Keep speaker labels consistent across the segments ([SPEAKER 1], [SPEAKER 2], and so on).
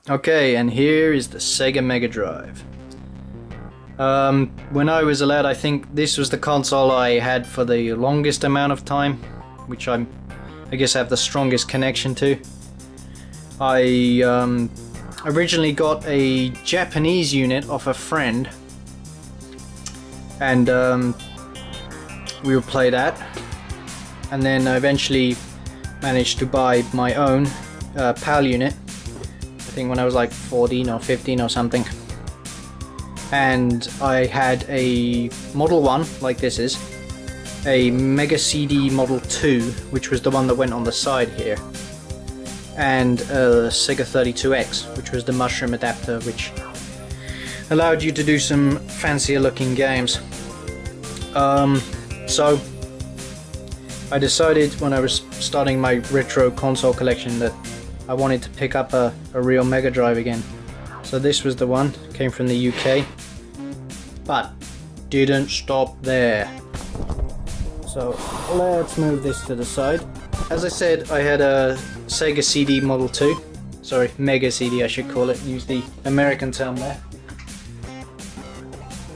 [SPEAKER 1] Okay, and here is the Sega Mega Drive. When I was a lad, I think this was the console I had for the longest amount of time, which I guess I have the strongest connection to. I originally got a Japanese unit off a friend, and we would play that, and then I eventually managed to buy my own PAL unit, I think when I was like 14 or 15 or something. And I had a Model 1, like this is, a Mega CD Model 2, which was the one that went on the side here, and a Sega 32X, which was the mushroom adapter, which allowed you to do some fancier looking games. So I decided when I was starting my retro console collection that I wanted to pick up a real Mega Drive again. So this was the one, came from the UK, but didn't stop there. So let's move this to the side. As I said, I had a Sega CD Model 2, sorry, Mega CD I should call it, use the American term there.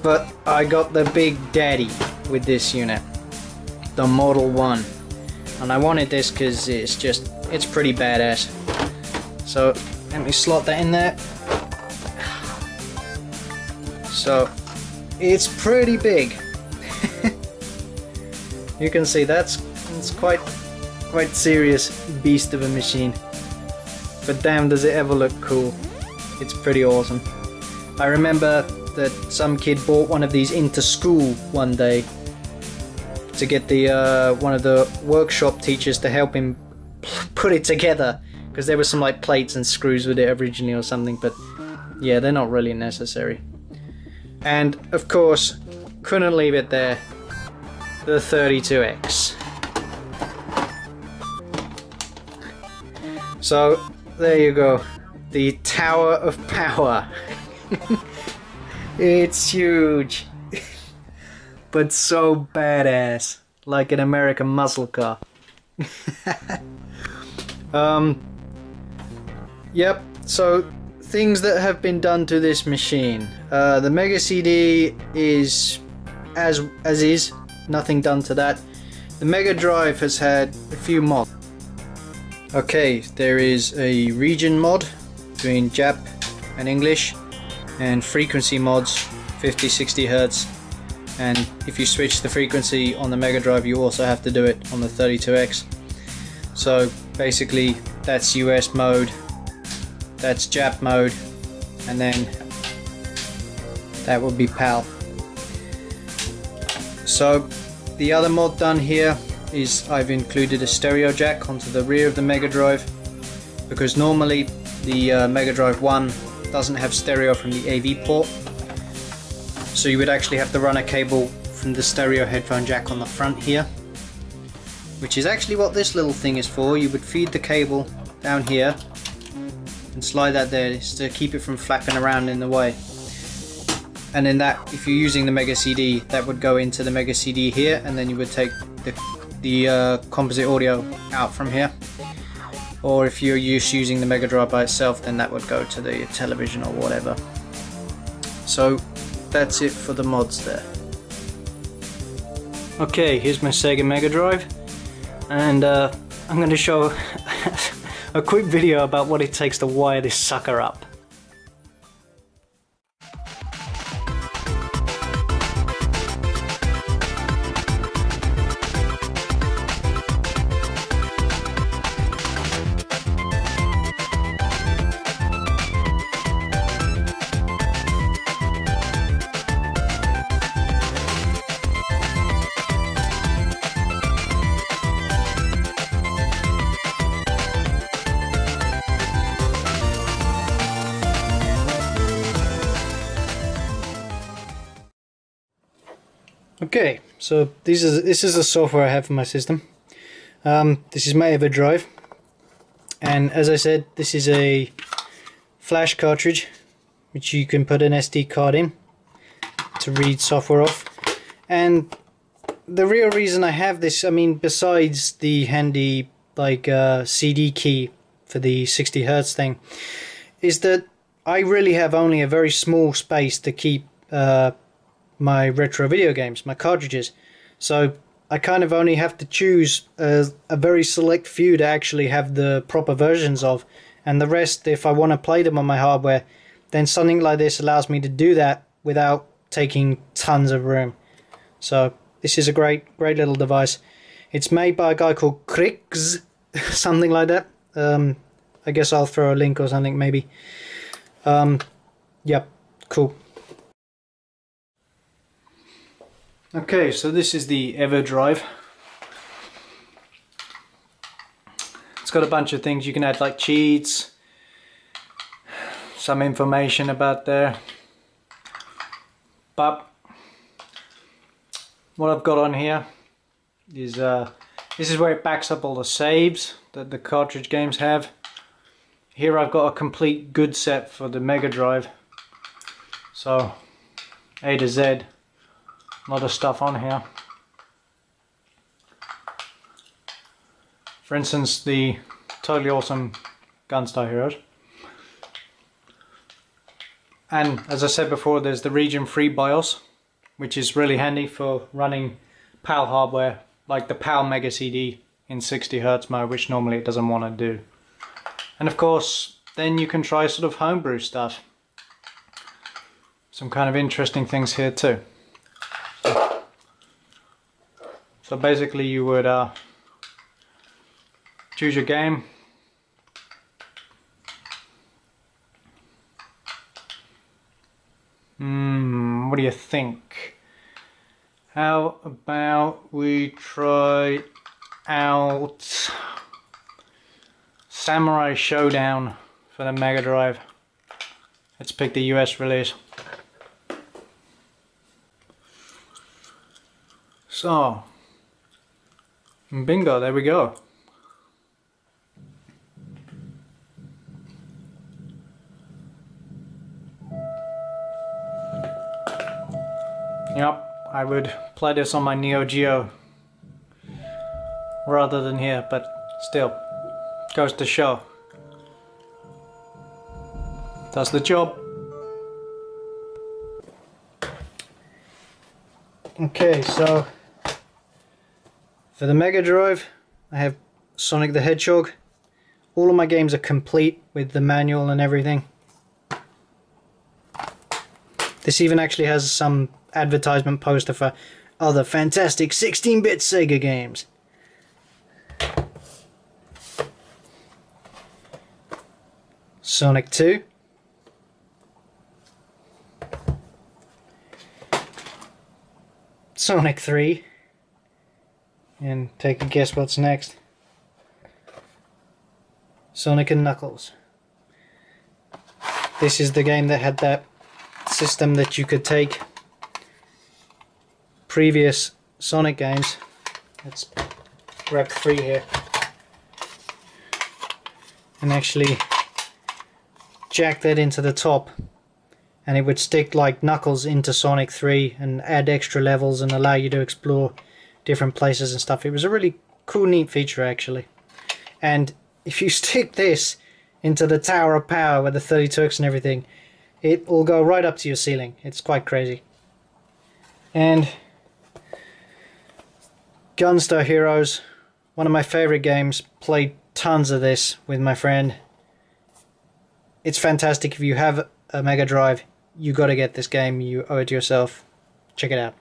[SPEAKER 1] But I got the Big Daddy with this unit, the Model 1, and I wanted this because it's pretty badass. So let me slot that in there. So it's pretty big. You can see it's quite serious beast of a machine. But damn, does it ever look cool. It's pretty awesome. I remember that some kid bought one of these into school one day to get the one of the workshop teachers to help him put it together, because there were some like plates and screws with it originally or something, but yeah, they're not really necessary. And of course, couldn't leave it there, the 32X. So there you go, the Tower of Power. It's huge, but so badass, like an American muscle car. Yep, so things that have been done to this machine. The Mega CD is as is, nothing done to that. The Mega Drive has had a few mods. Okay, there is a region mod between Jap and English, and frequency mods 50-60 Hz, and if you switch the frequency on the Mega Drive you also have to do it on the 32X. So basically that's US mode, that's Jap mode, and then that would be PAL. So the other mod done here is I've included a stereo jack onto the rear of the Mega Drive, because normally the Mega Drive 1 doesn't have stereo from the AV port, so you would actually have to run a cable from the stereo headphone jack on the front here, which is actually what this little thing is for. You would feed the cable down here and slide that there just to keep it from flapping around in the way, and then that, if you're using the Mega CD, that would go into the Mega CD here, and then you would take the composite audio out from here. Or if you're using the Mega Drive by itself, then that would go to the television or whatever. So that's it for the mods there. Okay, here's my Sega Mega Drive, and I'm going to show a quick video about what it takes to wire this sucker up. Okay, so this is the software I have for my system. This is my Mega Drive, and as I said, this is a flash cartridge which you can put an SD card in to read software off. And the real reason I have this, I mean, besides the handy like CD key for the 60 Hz thing, is that I really have only a very small space to keep my retro video games, my cartridges. So I kind of only have to choose a very select few to actually have the proper versions of, and the rest, if I want to play them on my hardware, then something like this allows me to do that without taking tons of room. So this is a great little device. It's made by a guy called Krix, something like that. I guess I'll throw a link or something maybe. Yep, cool. Okay, so this is the EverDrive. It's got a bunch of things you can add, like cheats, some information about there. But what I've got on here is this is where it backs up all the saves that the cartridge games have. Here I've got a complete good set for the Mega Drive. So A to Z, a lot of stuff on here. For instance, the totally awesome Gunstar Heroes. And as I said before, there's the region free BIOS, which is really handy for running PAL hardware, like the PAL Mega CD in 60Hz mode, which normally it doesn't want to do. And of course, then you can try sort of homebrew stuff. Some kind of interesting things here too. So basically you would choose your game. What do you think? How about we try out Samurai Showdown for the Mega Drive? Let's pick the US release. So, bingo, there we go. Yep, I would play this on my Neo Geo rather than here, but still, goes to show. Does the job. Okay, so for the Mega Drive, I have Sonic the Hedgehog. All of my games are complete with the manual and everything. This even actually has some advertisement poster for other fantastic 16-bit Sega games. Sonic 2. Sonic 3. And take a guess what's next. Sonic and Knuckles. This is the game that had that system that you could take previous Sonic games. Let's grab 3 here and actually jack that into the top, and it would stick like Knuckles into Sonic 3 and add extra levels and allow you to explore different places and stuff. It was a really cool, neat feature actually. And if you stick this into the Tower of Power with the 32X and everything, it will go right up to your ceiling. It's quite crazy. And Gunstar Heroes, one of my favorite games. Played tons of this with my friend. It's fantastic. If you have a Mega Drive, you got to get this game. You owe it to yourself. Check it out.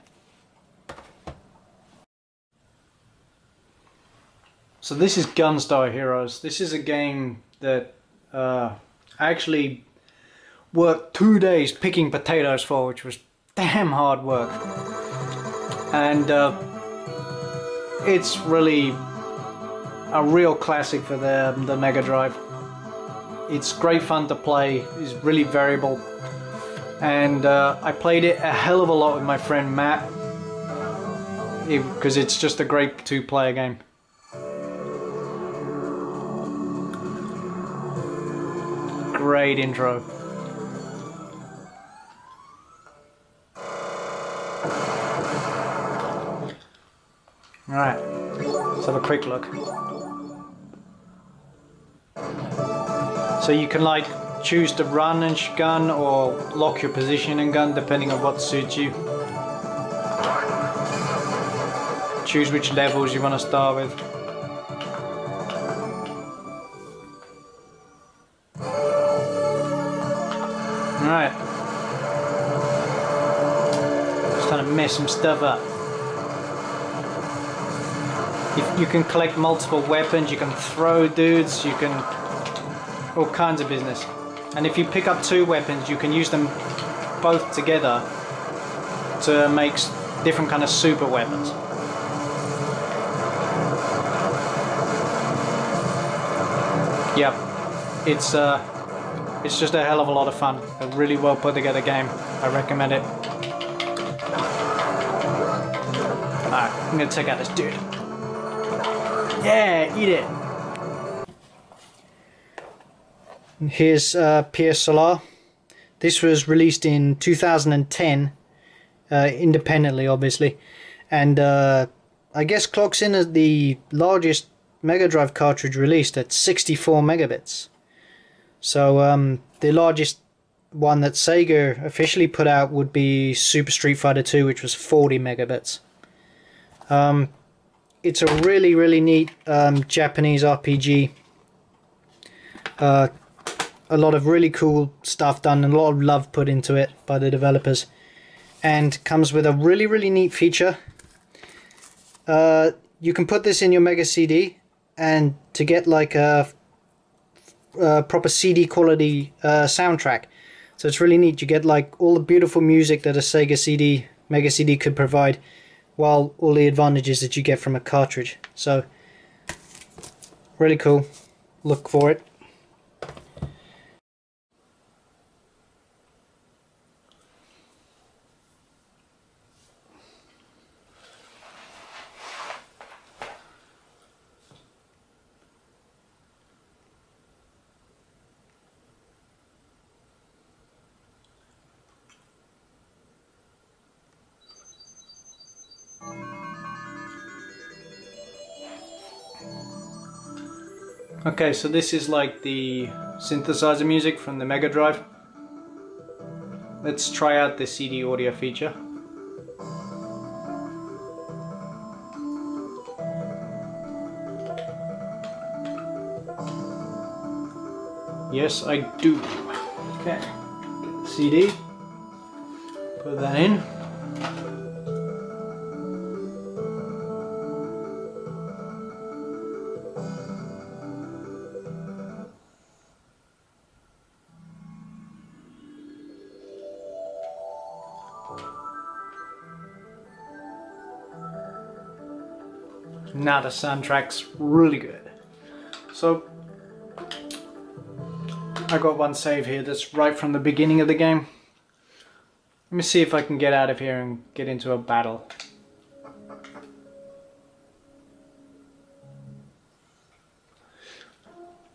[SPEAKER 1] So this is Gunstar Heroes. This is a game that I actually worked 2 days picking potatoes for, which was damn hard work. And it's really a real classic for the Mega Drive. It's great fun to play. It's really variable. And I played it a hell of a lot with my friend Matt, because it's just a great two-player game. Great intro. Alright, let's have a quick look. So you can like choose to run and gun or lock your position and gun depending on what suits you. Choose which levels you want to start with. Alright. Just trying to mess some stuff up. You can collect multiple weapons, you can throw dudes, you can... all kinds of business. And if you pick up 2 weapons, you can use them both together to make different kind of super weapons. Yep, it's just a hell of a lot of fun. A really well put together game. I recommend it. Alright, I'm gonna take out this dude. Yeah, eat it. Here's Pierre Solar. This was released in 2010, independently obviously, and I guess clocks in as the largest Mega Drive cartridge released at 64 megabits. So the largest one that Sega officially put out would be Super Street Fighter 2, which was 40 megabits. It's a really neat Japanese RPG. A lot of really cool stuff done and a lot of love put into it by the developers, and comes with a really neat feature. You can put this in your Mega CD, and to get like a proper CD quality soundtrack. So it's really neat. You get like all the beautiful music that a Sega CD, Mega CD could provide, while all the advantages that you get from a cartridge. So really cool. Look for it. Okay, so this is like the synthesizer music from the Mega Drive. Let's try out the CD audio feature. Yes, I do. Okay, CD, put that in. Now the soundtrack's really good. So I got one save here that's right from the beginning of the game. Let me see if I can get out of here and get into a battle.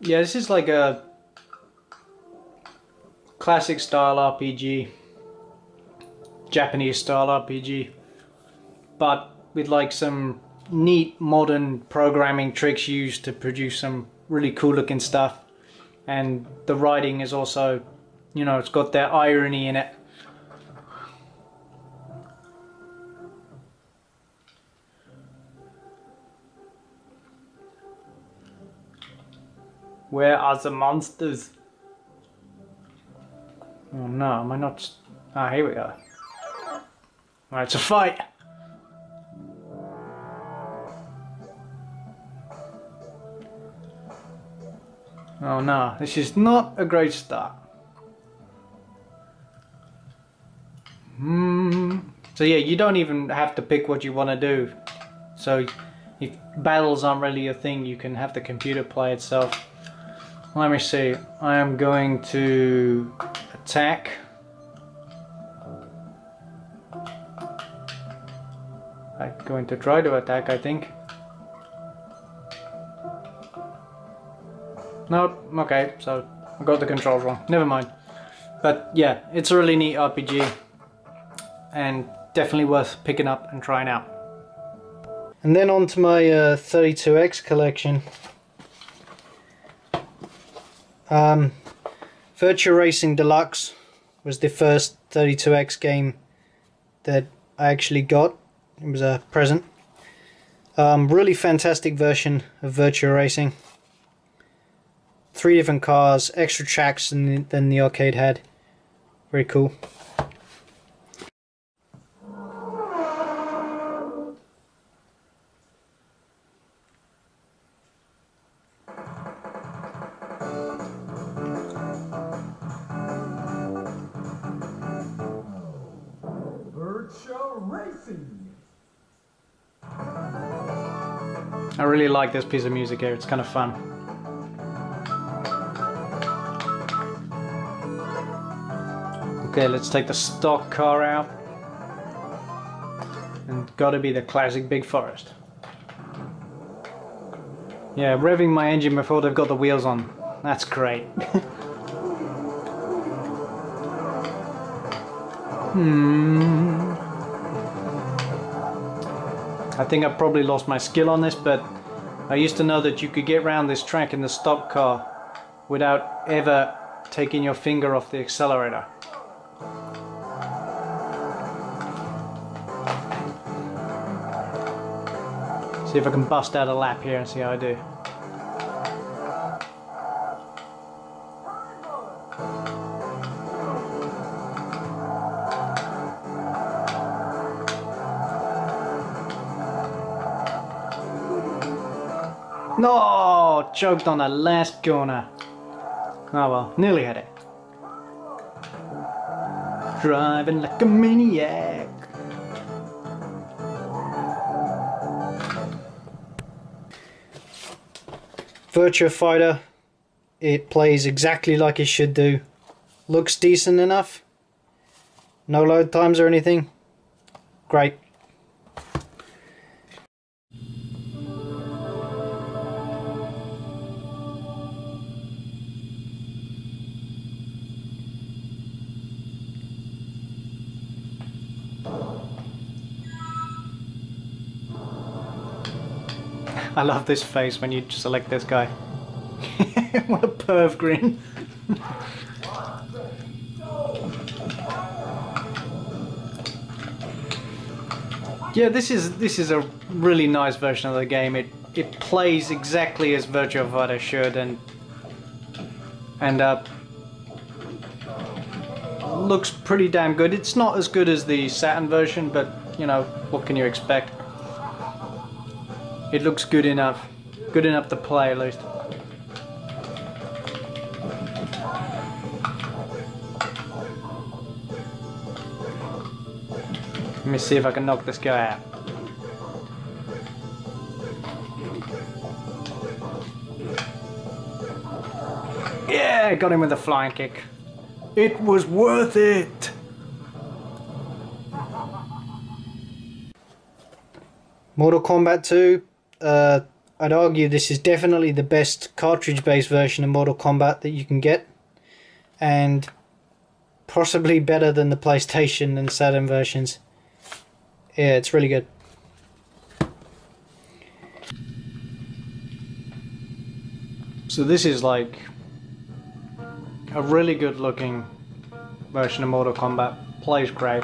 [SPEAKER 1] Yeah, this is like a classic style RPG, Japanese style RPG, but with like some neat modern programming tricks used to produce some really cool looking stuff. And the writing is also, you know, it's got that irony in it. Where are the monsters? Oh no, am I not? Ah, here we go. Alright, it's a fight! Oh no, this is not a great start. So yeah, you don't even have to pick what you want to do. So if battles aren't really your thing, you can have the computer play itself. Let me see, I am going to attack. I'm going to try to attack, I think. No, okay, so I got the controls wrong. Never mind. But yeah, it's a really neat RPG and definitely worth picking up and trying out. And then on to my 32X collection. Virtua Racing Deluxe was the first 32X game that I actually got. It was a present. Really fantastic version of Virtua Racing. 3 different cars, extra tracks than the arcade had. Very cool. I really like this piece of music here, it's kind of fun. Okay, let's take the stock car out. And gotta be the classic Big Forest. Yeah, revving my engine before they've got the wheels on. That's great. I think I probably lost my skill on this, but I used to know that you could get around this track in the stock car without ever taking your finger off the accelerator. See if I can bust out a lap here and see how I do. No, choked on the last corner. Oh well, nearly had it. Driving like a maniac. Virtua Fighter, it plays exactly like it should do. Looks decent enough. No load times or anything. Great. I love this face when you select this guy. What a perv grin. Yeah, this is a really nice version of the game. It plays exactly as Virtua Fighter should, and looks pretty damn good. It's not as good as the Saturn version, but you know, what can you expect? It looks good enough to play at least. Let me see if I can knock this guy out. Yeah, got him with a flying kick. It was worth it! Mortal Kombat 2. I'd argue this is definitely the best cartridge-based version of Mortal Kombat that you can get, and possibly better than the PlayStation and Saturn versions. Yeah, it's really good. So this is like a really good looking version of Mortal Kombat. Plays great.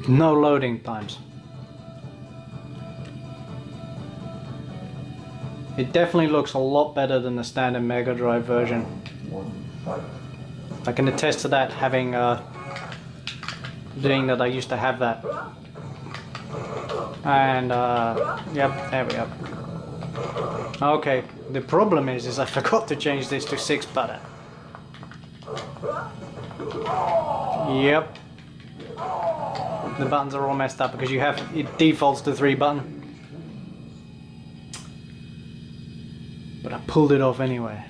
[SPEAKER 1] No loading times. It definitely looks a lot better than the standard Mega Drive version. I can attest to that, having doing that. I used to have that, and yep, there we go. Okay, the problem is I forgot to change this to 6-button. Yep, the buttons are all messed up because it defaults to 3-button. But I pulled it off anyway.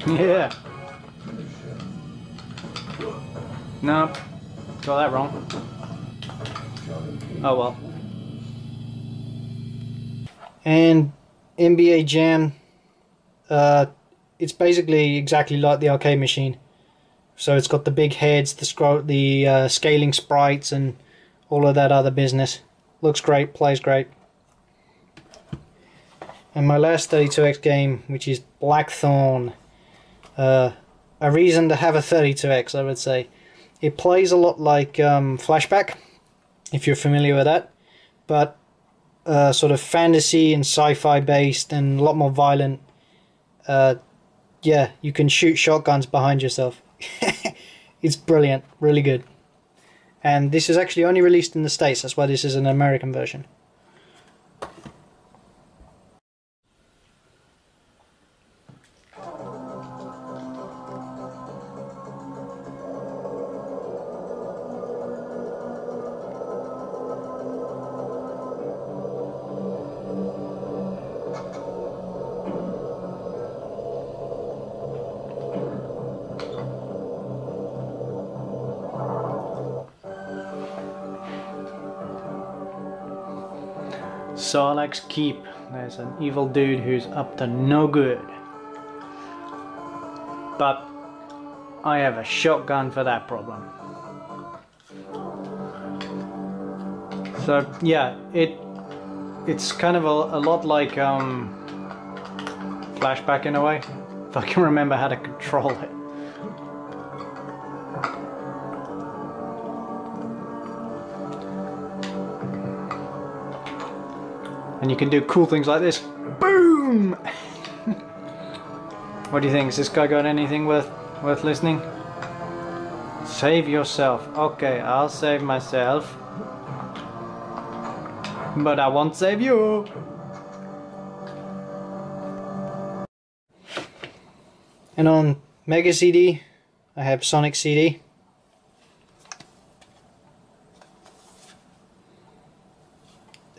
[SPEAKER 1] Yeah. Nope. Got that wrong. Oh well. And NBA Jam, it's basically exactly like the arcade machine. So it's got the big heads, the scaling sprites, and all of that other business. Looks great, plays great. And my last 32X game, which is Blackthorn. A reason to have a 32X, I would say. It plays a lot like Flashback, if you're familiar with that, but sort of fantasy and sci-fi based and a lot more violent. Yeah, you can shoot shotguns behind yourself. It's brilliant, really good. And this is actually only released in the States, that's why this is an American version. Sarlacc's Keep. There's an evil dude who's up to no good. But I have a shotgun for that problem. So yeah, it's kind of a lot like Flashback in a way, if I can remember how to control it. And you can do cool things like this. Boom! What do you think? Has this guy got anything worth listening? Save yourself. Okay, I'll save myself. But I won't save you. And on Mega CD, I have Sonic CD.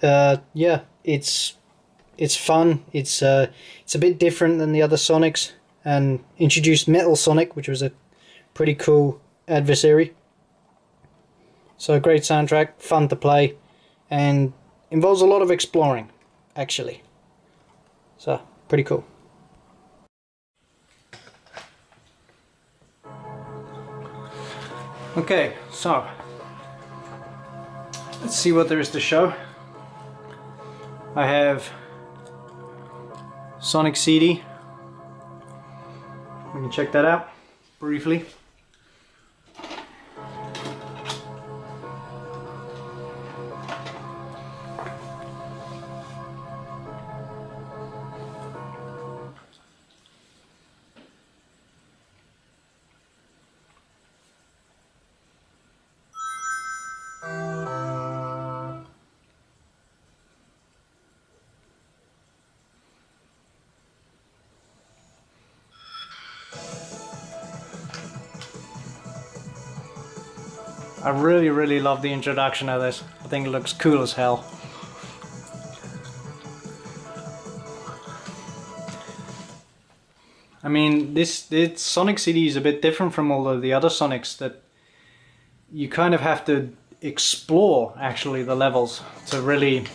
[SPEAKER 1] Yeah, it's fun. It's a bit different than the other Sonics, and introduced Metal Sonic, which was a pretty cool adversary. So great soundtrack, fun to play, and involves a lot of exploring, actually. So pretty cool. Okay, so let's see what there is to show. I have Sonic CD. We can check that out briefly. I really love the introduction of this. I think it looks cool as hell. I mean, this Sonic CD is a bit different from all of the other Sonics, that you kind of have to explore actually the levels to really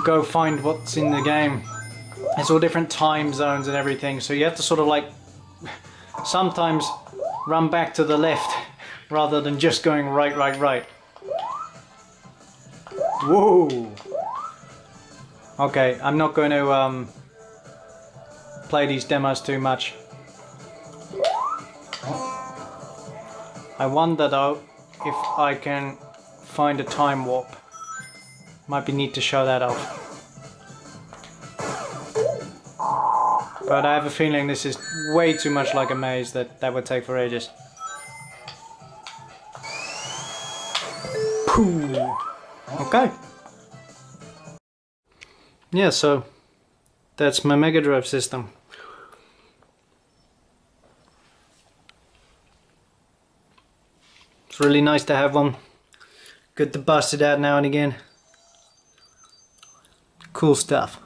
[SPEAKER 1] go find what's in the game. It's all different time zones and everything, so you have to sort of like sometimes run back to the left rather than just going right. Whoa! Okay, I'm not going to play these demos too much. I wonder though if I can find a time warp. Might be neat to show that off. But I have a feeling this is way too much like a maze, that would take for ages. Pooh. Okay. Yeah, so that's my Mega Drive system. It's really nice to have one. Good to bust it out now and again. Cool stuff.